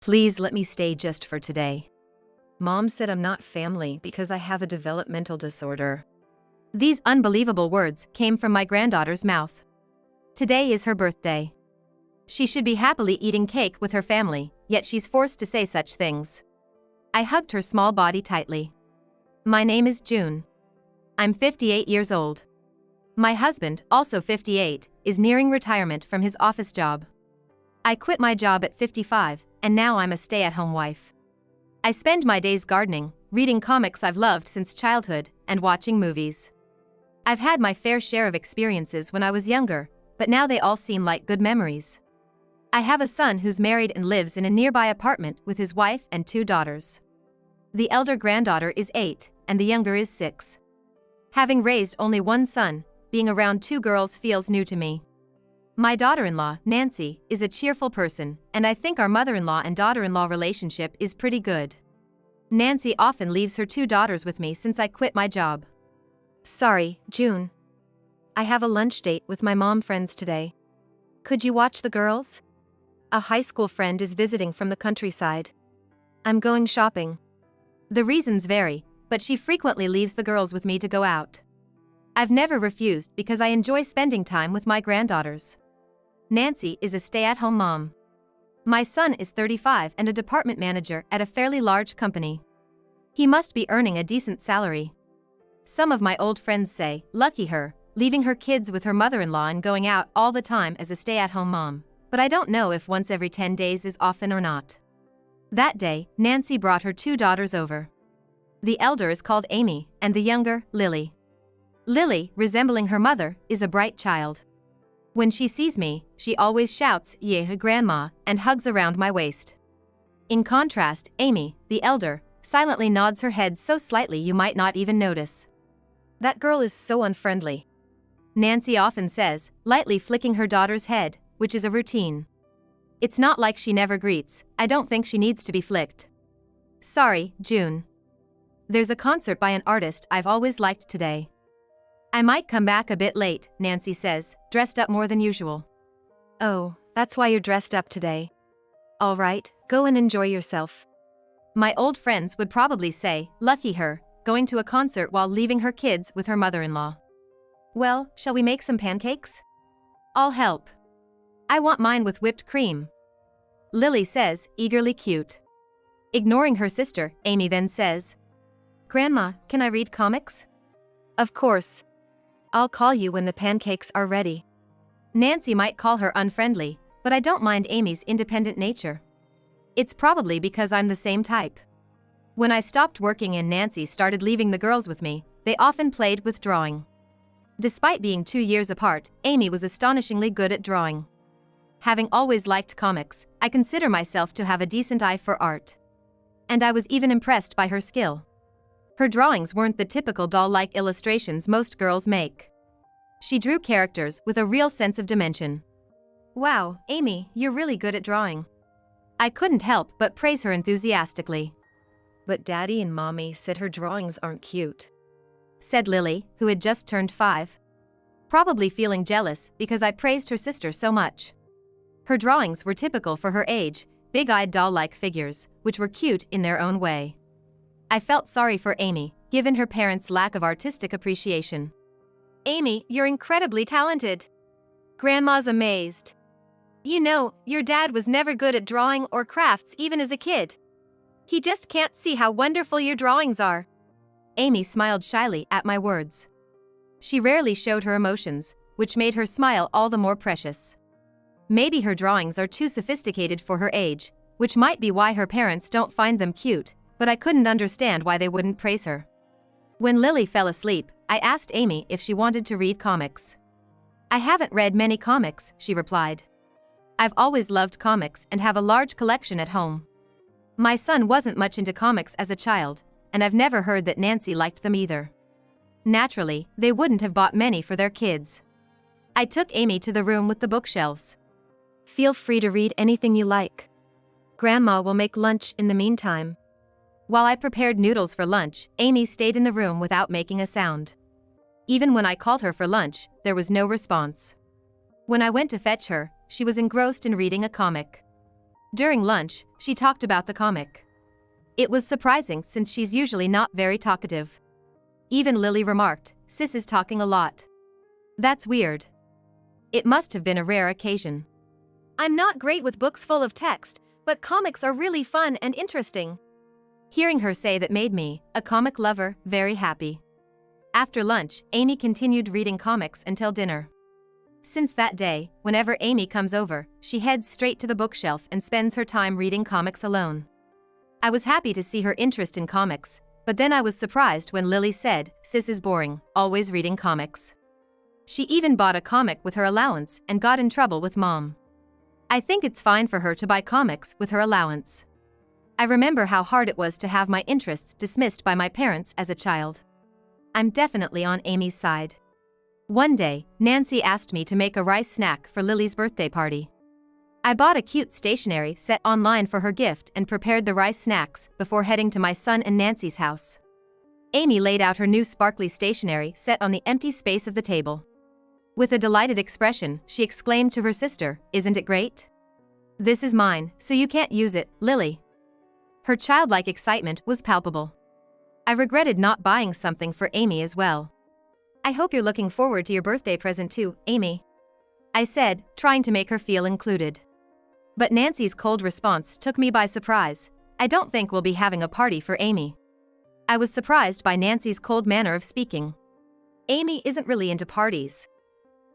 Please let me stay just for today. Mom said I'm not family because I have a developmental disorder. These unbelievable words came from my granddaughter's mouth. Today is her birthday. She should be happily eating cake with her family, yet she's forced to say such things. I hugged her small body tightly. My name is June. I'm 58 years old. My husband, also 58, is nearing retirement from his office job. I quit my job at 55, and now I'm a stay-at-home wife. I spend my days gardening, reading comics I've loved since childhood, and watching movies. I've had my fair share of experiences when I was younger, but now they all seem like good memories. I have a son who's married and lives in a nearby apartment with his wife and 2 daughters. The elder granddaughter is 8, and the younger is 6. Having raised only one son, being around 2 girls feels new to me. My daughter-in-law, Nancy, is a cheerful person, and I think our mother-in-law and daughter-in-law relationship is pretty good. Nancy often leaves her 2 daughters with me since I quit my job. Sorry, June. I have a lunch date with my mom friends today. Could you watch the girls? A high school friend is visiting from the countryside. I'm going shopping. The reasons vary, but she frequently leaves the girls with me to go out. I've never refused because I enjoy spending time with my granddaughters. Nancy is a stay-at-home mom. My son is 35 and a department manager at a fairly large company. He must be earning a decent salary. Some of my old friends say, lucky her, leaving her kids with her mother-in-law and going out all the time as a stay-at-home mom, but I don't know if once every 10 days is often or not. That day, Nancy brought her 2 daughters over. The elder is called Amy, and the younger, Lily. Lily, resembling her mother, is a bright child. When she sees me, she always shouts, "Yeah, Grandma," and hugs around my waist. In contrast, Amy, the elder, silently nods her head so slightly you might not even notice. That girl is so unfriendly, Nancy often says, lightly flicking her daughter's head, which is a routine. It's not like she never greets, I don't think she needs to be flicked. Sorry, June. There's a concert by an artist I've always liked today. I might come back a bit late, Nancy says, dressed up more than usual. Oh, that's why you're dressed up today. All right, go and enjoy yourself. My old friends would probably say, lucky her, going to a concert while leaving her kids with her mother-in-law. Well, shall we make some pancakes? I'll help. I want mine with whipped cream. Lily says, eagerly cute. Ignoring her sister, Amy then says, Grandma, can I read comics? Of course. I'll call you when the pancakes are ready. Nancy might call her unfriendly, but I don't mind Amy's independent nature. It's probably because I'm the same type. When I stopped working and Nancy started leaving the girls with me, they often played with drawing. Despite being 2 years apart, Amy was astonishingly good at drawing. Having always liked comics, I consider myself to have a decent eye for art. And I was even impressed by her skill. Her drawings weren't the typical doll-like illustrations most girls make. She drew characters with a real sense of dimension. Wow, Amy, you're really good at drawing. I couldn't help but praise her enthusiastically. But Daddy and Mommy said her drawings aren't cute, said Lily, who had just turned 5. Probably feeling jealous because I praised her sister so much. Her drawings were typical for her age, big-eyed doll-like figures, which were cute in their own way. I felt sorry for Amy, given her parents' lack of artistic appreciation. Amy, you're incredibly talented. Grandma's amazed. You know, your dad was never good at drawing or crafts even as a kid. He just can't see how wonderful your drawings are. Amy smiled shyly at my words. She rarely showed her emotions, which made her smile all the more precious. Maybe her drawings are too sophisticated for her age, which might be why her parents don't find them cute, but I couldn't understand why they wouldn't praise her. When Lily fell asleep, I asked Amy if she wanted to read comics. I haven't read many comics, she replied. I've always loved comics and have a large collection at home. My son wasn't much into comics as a child, and I've never heard that Nancy liked them either. Naturally, they wouldn't have bought many for their kids. I took Amy to the room with the bookshelves. Feel free to read anything you like. Grandma will make lunch in the meantime. While I prepared noodles for lunch, Amy stayed in the room without making a sound. Even when I called her for lunch, there was no response. When I went to fetch her, she was engrossed in reading a comic. During lunch, she talked about the comic. It was surprising since she's usually not very talkative. Even Lily remarked, "Sis is talking a lot." That's weird. It must have been a rare occasion. I'm not great with books full of text, but comics are really fun and interesting. Hearing her say that made me, a comic lover, very happy. After lunch, Amy continued reading comics until dinner. Since that day, whenever Amy comes over, she heads straight to the bookshelf and spends her time reading comics alone. I was happy to see her interest in comics, but then I was surprised when Lily said, "Sis is boring, always reading comics." She even bought a comic with her allowance and got in trouble with Mom. I think it's fine for her to buy comics with her allowance. I remember how hard it was to have my interests dismissed by my parents as a child. I'm definitely on Amy's side. One day, Nancy asked me to make a rice snack for Lily's birthday party. I bought a cute stationery set online for her gift and prepared the rice snacks before heading to my son and Nancy's house. Amy laid out her new sparkly stationery set on the empty space of the table. With a delighted expression, she exclaimed to her sister, "Isn't it great? This is mine, so you can't use it, Lily." Her childlike excitement was palpable. I regretted not buying something for Amy as well. "I hope you're looking forward to your birthday present too, Amy," I said, trying to make her feel included. But Nancy's cold response took me by surprise. "I don't think we'll be having a party for Amy." I was surprised by Nancy's cold manner of speaking. Amy isn't really into parties.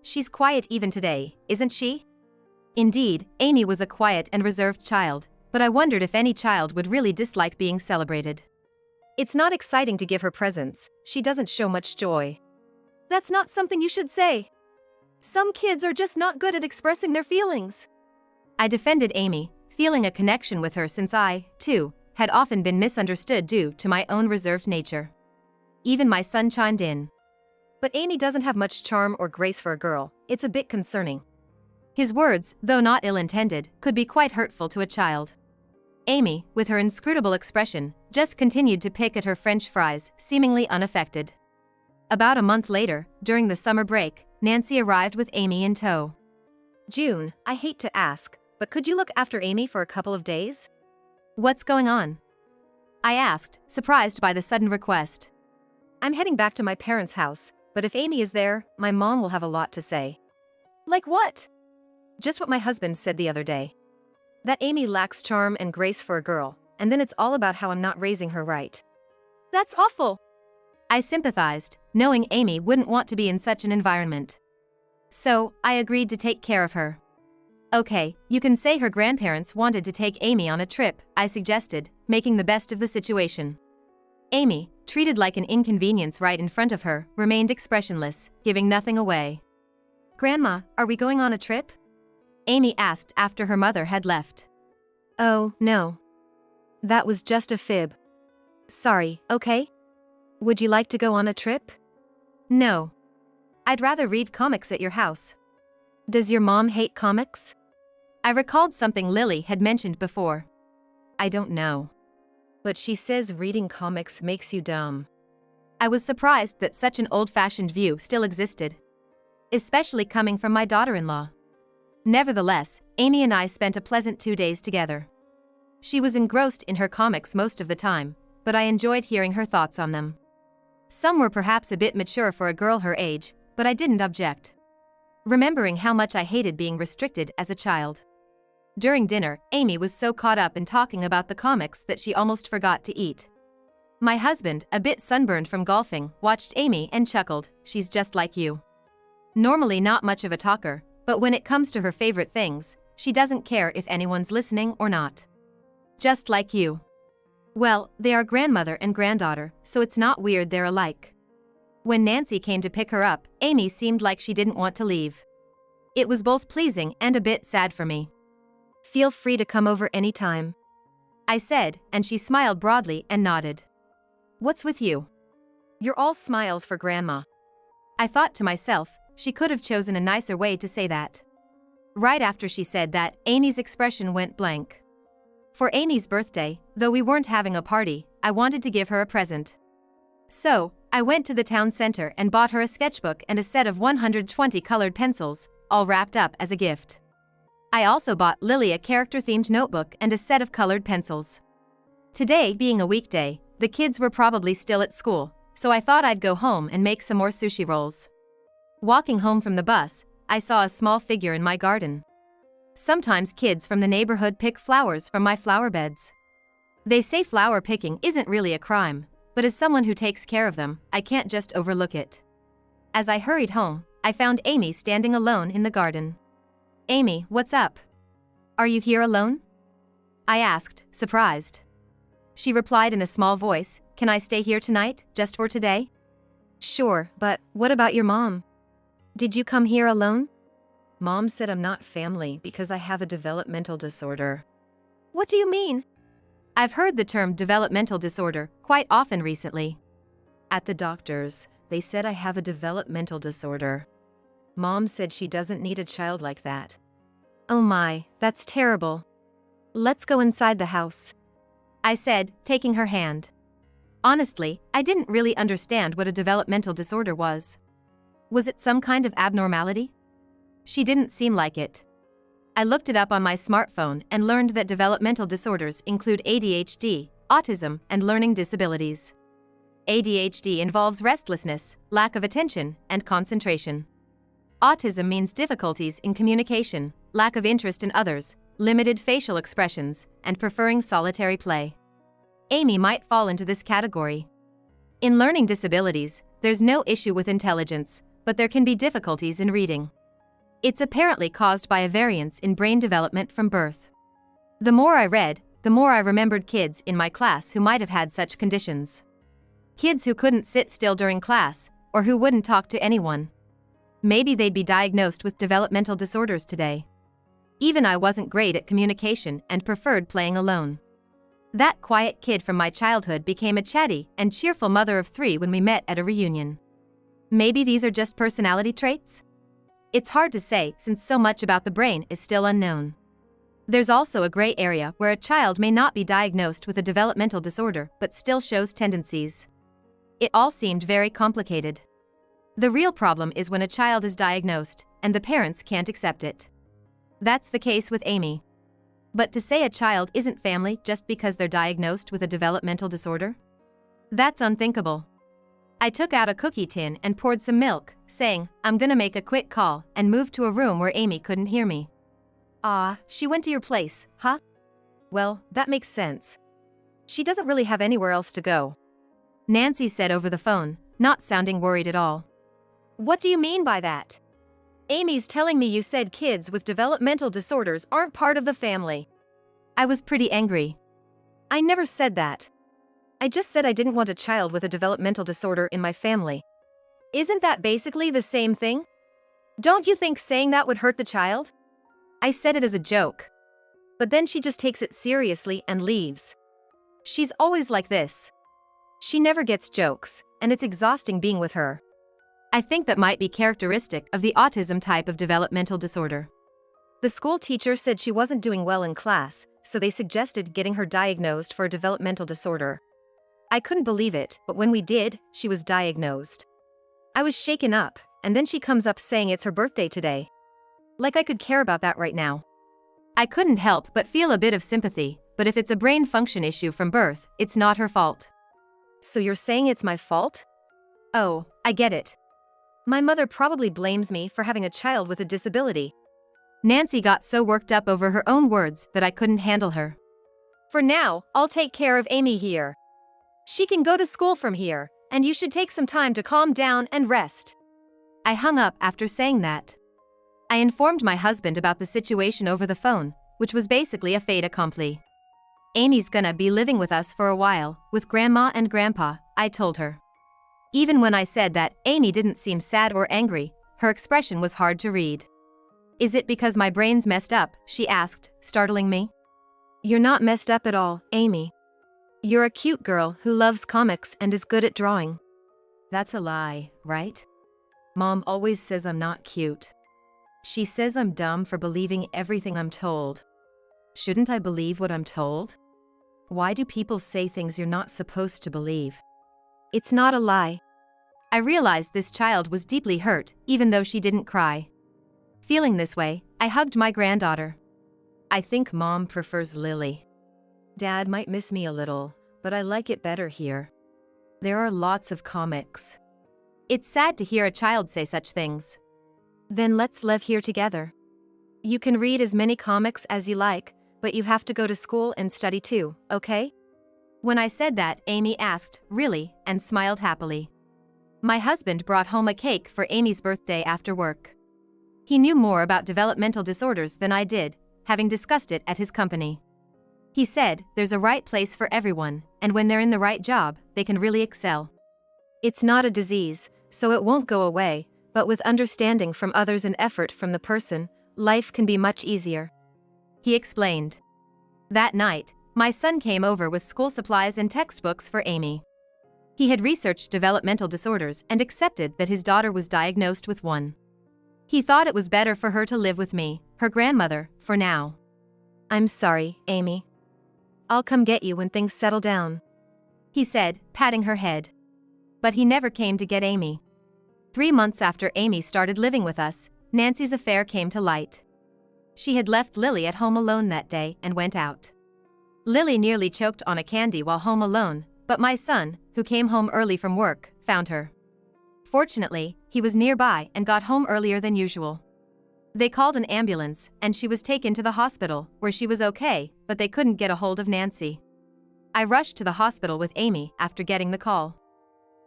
She's quiet even today, isn't she? Indeed, Amy was a quiet and reserved child, but I wondered if any child would really dislike being celebrated. It's not exciting to give her presents, she doesn't show much joy. That's not something you should say. Some kids are just not good at expressing their feelings. I defended Amy, feeling a connection with her since I, too, had often been misunderstood due to my own reserved nature. Even my son chimed in. But Amy doesn't have much charm or grace for a girl, it's a bit concerning. His words, though not ill-intended, could be quite hurtful to a child. Amy, with her inscrutable expression, just continued to pick at her French fries, seemingly unaffected. About a month later, during the summer break, Nancy arrived with Amy in tow. "June, I hate to ask, but could you look after Amy for a couple of days?" "What's going on?" I asked, surprised by the sudden request. "I'm heading back to my parents' house, but if Amy is there, my mom will have a lot to say." "Like what?" "Just what my husband said the other day. That Amy lacks charm and grace for a girl, and then it's all about how I'm not raising her right." "That's awful." I sympathized, knowing Amy wouldn't want to be in such an environment. So, I agreed to take care of her. "Okay, you can say her grandparents wanted to take Amy on a trip," I suggested, making the best of the situation. Amy, treated like an inconvenience right in front of her, remained expressionless, giving nothing away. "Grandma, are we going on a trip?" Amy asked after her mother had left. "Oh, no. That was just a fib. Sorry, okay? Would you like to go on a trip?" "No. I'd rather read comics at your house." "Does your mom hate comics?" I recalled something Lily had mentioned before. "I don't know. But she says reading comics makes you dumb." I was surprised that such an old-fashioned view still existed, especially coming from my daughter-in-law. Nevertheless, Amy and I spent a pleasant 2 days together. She was engrossed in her comics most of the time, but I enjoyed hearing her thoughts on them. Some were perhaps a bit mature for a girl her age, but I didn't object, remembering how much I hated being restricted as a child. During dinner, Amy was so caught up in talking about the comics that she almost forgot to eat. My husband, a bit sunburned from golfing, watched Amy and chuckled, "She's just like you." Normally not much of a talker, but when it comes to her favorite things, she doesn't care if anyone's listening or not. "Just like you." Well, they are grandmother and granddaughter, so it's not weird they're alike. When Nancy came to pick her up, Amy seemed like she didn't want to leave. It was both pleasing and a bit sad for me. "Feel free to come over anytime," I said, and she smiled broadly and nodded. "What's with you?" "You're all smiles for Grandma." I thought to myself, she could have chosen a nicer way to say that. Right after she said that, Amy's expression went blank. For Amy's birthday, though we weren't having a party, I wanted to give her a present. So, I went to the town center and bought her a sketchbook and a set of 120 colored pencils, all wrapped up as a gift. I also bought Lily a character-themed notebook and a set of colored pencils. Today, being a weekday, the kids were probably still at school, so I thought I'd go home and make some more sushi rolls. Walking home from the bus, I saw a small figure in my garden. Sometimes kids from the neighborhood pick flowers from my flower beds. They say flower picking isn't really a crime, but as someone who takes care of them, I can't just overlook it. As I hurried home, I found Amy standing alone in the garden. "Amy, what's up? Are you here alone?" I asked, surprised. She replied in a small voice, "Can I stay here tonight, just for today?" Sure, but what about your mom? Did you come here alone? Mom said I'm not family because I have a developmental disorder. What do you mean? I've heard the term developmental disorder quite often recently. At the doctor's, they said I have a developmental disorder. Mom said she doesn't need a child like that. Oh my, that's terrible. Let's go inside the house, I said, taking her hand. Honestly, I didn't really understand what a developmental disorder was. Was it some kind of abnormality? She didn't seem like it. I looked it up on my smartphone and learned that developmental disorders include ADHD, autism, and learning disabilities. ADHD involves restlessness, lack of attention, and concentration. Autism means difficulties in communication, lack of interest in others, limited facial expressions, and preferring solitary play. Amy might fall into this category. In learning disabilities, there's no issue with intelligence, but there can be difficulties in reading. It's apparently caused by a variance in brain development from birth. The more I read, the more I remembered kids in my class who might have had such conditions. Kids who couldn't sit still during class, or who wouldn't talk to anyone. Maybe they'd be diagnosed with developmental disorders today. Even I wasn't great at communication and preferred playing alone. That quiet kid from my childhood became a chatty and cheerful mother of 3 when we met at a reunion. Maybe these are just personality traits? It's hard to say since so much about the brain is still unknown. There's also a gray area where a child may not be diagnosed with a developmental disorder but still shows tendencies. It all seemed very complicated. The real problem is when a child is diagnosed and the parents can't accept it. That's the case with Amy. But to say a child isn't family just because they're diagnosed with a developmental disorder? That's unthinkable. I took out a cookie tin and poured some milk, saying, "I'm gonna make a quick call," and moved to a room where Amy couldn't hear me. Ah, she went to your place, huh? Well, that makes sense. She doesn't really have anywhere else to go, Nancy said over the phone, not sounding worried at all. What do you mean by that? Amy's telling me you said kids with developmental disorders aren't part of the family. I was pretty angry. I never said that. I just said I didn't want a child with a developmental disorder in my family. Isn't that basically the same thing? Don't you think saying that would hurt the child? I said it as a joke. But then she just takes it seriously and leaves. She's always like this. She never gets jokes, and it's exhausting being with her. I think that might be characteristic of the autism type of developmental disorder. The school teacher said she wasn't doing well in class, so they suggested getting her diagnosed for a developmental disorder. I couldn't believe it, but when we did, she was diagnosed. I was shaken up, and then she comes up saying it's her birthday today. Like I could care about that right now. I couldn't help but feel a bit of sympathy, but if it's a brain function issue from birth, it's not her fault. So you're saying it's my fault? Oh, I get it. My mother probably blames me for having a child with a disability. Nancy got so worked up over her own words that I couldn't handle her. For now, I'll take care of Amy here. She can go to school from here, and you should take some time to calm down and rest. I hung up after saying that. I informed my husband about the situation over the phone, which was basically a fait accompli. Amy's gonna be living with us for a while, with Grandma and Grandpa, I told her. Even when I said that, Amy didn't seem sad or angry, her expression was hard to read. Is it because my brain's messed up? She asked, startling me. You're not messed up at all, Amy. You're a cute girl who loves comics and is good at drawing. That's a lie, right? Mom always says I'm not cute. She says I'm dumb for believing everything I'm told. Shouldn't I believe what I'm told? Why do people say things you're not supposed to believe? It's not a lie. I realized this child was deeply hurt, even though she didn't cry. Feeling this way, I hugged my granddaughter. I think Mom prefers Lily. Dad might miss me a little, but I like it better here. There are lots of comics. It's sad to hear a child say such things. Then let's live here together. You can read as many comics as you like, but you have to go to school and study too, okay? When I said that, Amy asked, "Really?" and smiled happily. My husband brought home a cake for Amy's birthday after work. He knew more about developmental disorders than I did, having discussed it at his company. He said, there's a right place for everyone, and when they're in the right job, they can really excel. It's not a disease, so it won't go away, but with understanding from others and effort from the person, life can be much easier. He explained. That night, my son came over with school supplies and textbooks for Amy. He had researched developmental disorders and accepted that his daughter was diagnosed with one. He thought it was better for her to live with me, her grandmother, for now. I'm sorry, Amy. I'll come get you when things settle down, he said, patting her head. But he never came to get Amy. 3 months after Amy started living with us, Nancy's affair came to light. She had left Lily at home alone that day and went out. Lily nearly choked on a candy while home alone, but my son, who came home early from work, found her. Fortunately, he was nearby and got home earlier than usual. They called an ambulance, and she was taken to the hospital, where she was okay, but they couldn't get a hold of Nancy. I rushed to the hospital with Amy after getting the call.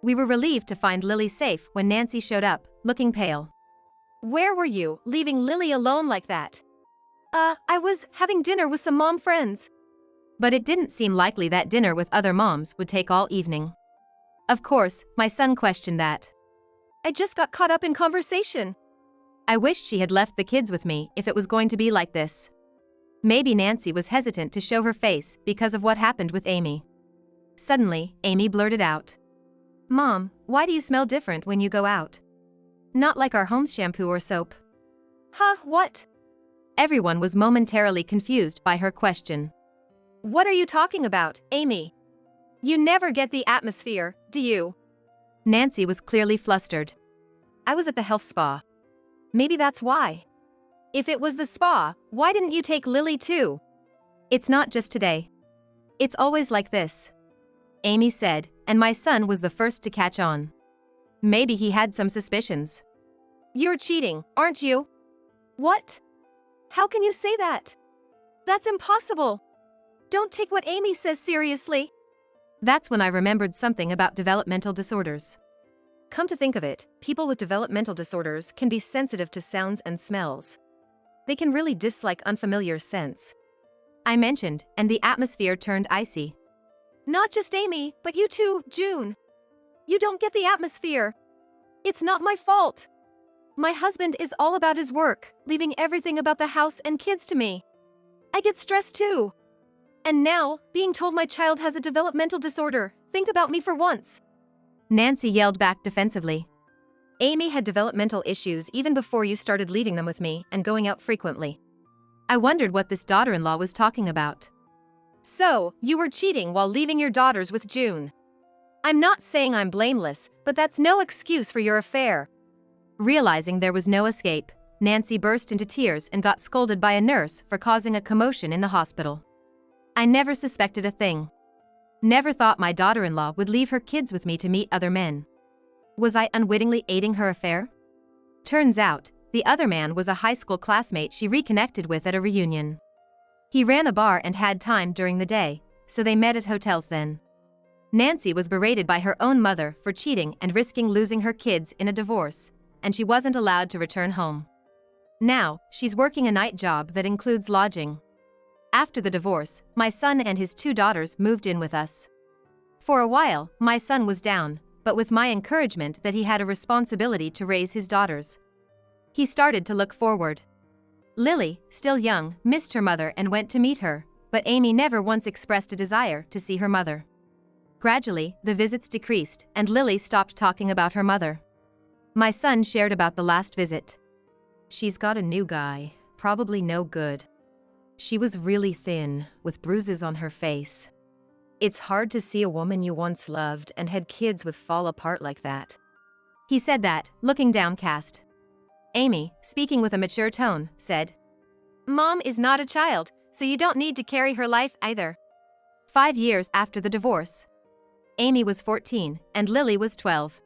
We were relieved to find Lily safe when Nancy showed up, looking pale. Where were you, leaving Lily alone like that? I was having dinner with some mom friends. But it didn't seem likely that dinner with other moms would take all evening. Of course, my son questioned that. I just got caught up in conversation. I wished she had left the kids with me if it was going to be like this. Maybe Nancy was hesitant to show her face because of what happened with Amy. Suddenly, Amy blurted out. Mom, why do you smell different when you go out? Not like our home shampoo or soap. Huh, what? Everyone was momentarily confused by her question. What are you talking about, Amy? You never get the atmosphere, do you? Nancy was clearly flustered. I was at the health spa. Maybe that's why. If it was the spa, why didn't you take Lily too? It's not just today. It's always like this, Amy said, and my son was the first to catch on. Maybe he had some suspicions. You're cheating, aren't you? What? How can you say that? That's impossible. Don't take what Amy says seriously. That's when I remembered something about developmental disorders. Come to think of it, people with developmental disorders can be sensitive to sounds and smells. They can really dislike unfamiliar scents, I mentioned, and the atmosphere turned icy. Not just Amy, but you too, June. You don't get the atmosphere. It's not my fault. My husband is all about his work, leaving everything about the house and kids to me. I get stressed too. And now, being told my child has a developmental disorder, think about me for once. Nancy yelled back defensively. Amy had developmental issues even before you started leaving them with me and going out frequently. I wondered what this daughter-in-law was talking about. So, you were cheating while leaving your daughters with June. I'm not saying I'm blameless, but that's no excuse for your affair. Realizing there was no escape, Nancy burst into tears and got scolded by a nurse for causing a commotion in the hospital. I never suspected a thing. Never thought my daughter-in-law would leave her kids with me to meet other men. Was I unwittingly aiding her affair? Turns out, the other man was a high school classmate she reconnected with at a reunion. He ran a bar and had time during the day, so they met at hotels then. Nancy was berated by her own mother for cheating and risking losing her kids in a divorce, and she wasn't allowed to return home. Now, she's working a night job that includes lodging. After the divorce, my son and his 2 daughters moved in with us. For a while, my son was down, but with my encouragement that he had a responsibility to raise his daughters, he started to look forward. Lily, still young, missed her mother and went to meet her, but Amy never once expressed a desire to see her mother. Gradually, the visits decreased, and Lily stopped talking about her mother. My son shared about the last visit. She's got a new guy, probably no good. She was really thin, with bruises on her face. It's hard to see a woman you once loved and had kids with fall apart like that. He said that, looking downcast. Amy, speaking with a mature tone, said, Mom is not a child. so you don't need to carry her life either. 5 years after the divorce. Amy was 14 and Lily was 12.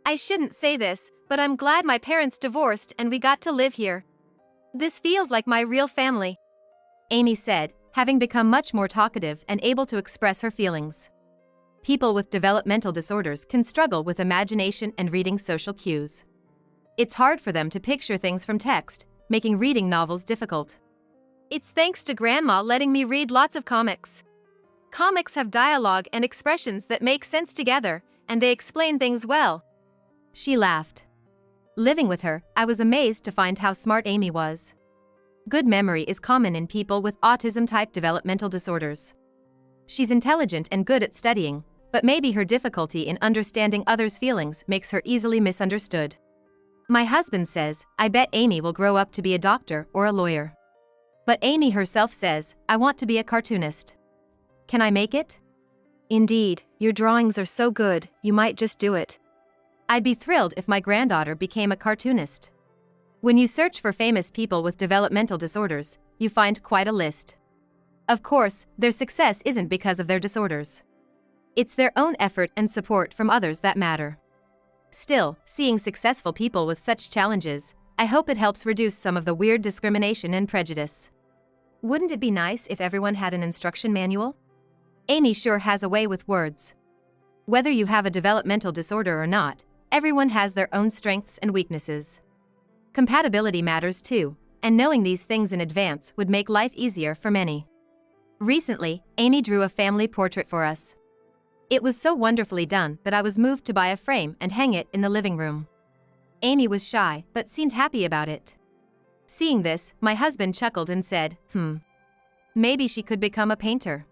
I shouldn't say this, but I'm glad my parents divorced and we got to live here. This feels like my real family, Amy said, having become much more talkative and able to express her feelings. People with developmental disorders can struggle with imagination and reading social cues. It's hard for them to picture things from text, making reading novels difficult. It's thanks to Grandma letting me read lots of comics. Comics have dialogue and expressions that make sense together, and they explain things well. She laughed. Living with her, I was amazed to find how smart Amy was. Good memory is common in people with autism-type developmental disorders. She's intelligent and good at studying, but maybe her difficulty in understanding others' feelings makes her easily misunderstood. My husband says, I bet Amy will grow up to be a doctor or a lawyer. But Amy herself says, I want to be a cartoonist. Can I make it? Indeed, your drawings are so good, you might just do it. I'd be thrilled if my granddaughter became a cartoonist. When you search for famous people with developmental disorders, you find quite a list. Of course, their success isn't because of their disorders. It's their own effort and support from others that matter. Still, seeing successful people with such challenges, I hope it helps reduce some of the weird discrimination and prejudice. Wouldn't it be nice if everyone had an instruction manual? Amy sure has a way with words. Whether you have a developmental disorder or not, everyone has their own strengths and weaknesses. Compatibility matters too, and knowing these things in advance would make life easier for many. Recently, Amy drew a family portrait for us. It was so wonderfully done that I was moved to buy a frame and hang it in the living room. Amy was shy, but seemed happy about it. Seeing this, my husband chuckled and said, maybe she could become a painter.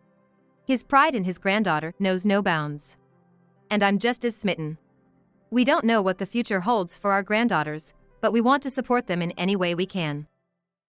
His pride in his granddaughter knows no bounds. And I'm just as smitten. We don't know what the future holds for our granddaughters, but we want to support them in any way we can.